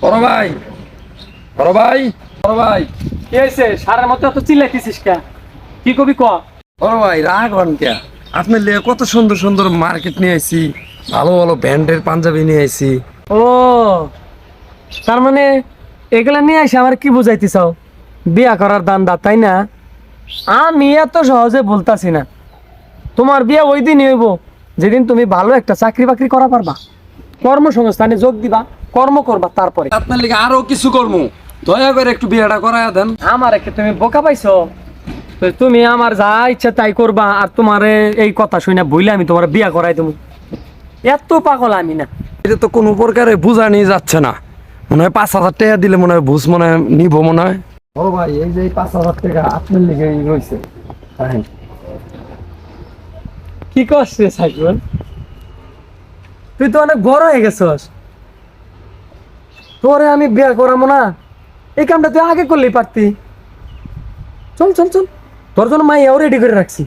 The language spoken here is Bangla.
বড় ভাই, বড় ভাই, বড় ভাই, কি হয়েছে? সারার মতো এত চিল্লাইতেছিস কে? কি কবি ক? বড় ভাই, রাগ হন কে? আপনার লিয়ে কত সুন্দর সুন্দর মার্কেট নিয়ে আইছি, ভালো ভালো ব্র্যান্ডের পাঞ্জাবি নিয়ে আইছি। ও, তার মানে এগুলা নিয়ে এসে আমার কি বুঝাইতে চাও? বিয়া করার দান্দা, তাই না? আমি এত সহজে বলতাছি না। তোমার বিয়ে ওই দিনই হইব যেদিন তুমি ভালো একটা চাকরি বাকরি করা পারবা, কর্মসংস্থানে যোগ দিবা, কর্ম করবা, তারপরে আপনার লিগে আরো কিছু করবো, দয়া করে একটু বিয়েটা করাইয়া দেন। আমার একে তুমি বোকা পাইছো? তো তুমি আমার যা ইচ্ছা তাই করবা, আর তোমারে এই কথা শুনে বইলে আমি তোমার বিয়া করাই দেবো? এত পাগল আমি না। এটা তো কোনো প্রকারে বোঝানি যাচ্ছে না। মনে হয় 5,000 টাকা দিলে মনে হয় বুঝ মনে হয় নিব মনে হয়। বড় ভাই, এই যে 5,000 টাকা আপনার লিগে রয়েছে। কি করছিস সাইকুল? তুই তো অনেক বড় হয়ে গেছস, তোরে আমি বিয়ে করাবো না? এই কামটা তুই আগে করলেই পারতি। চল চল চল, তোর জন্য মাইয়াও রেডি করে রাখছি।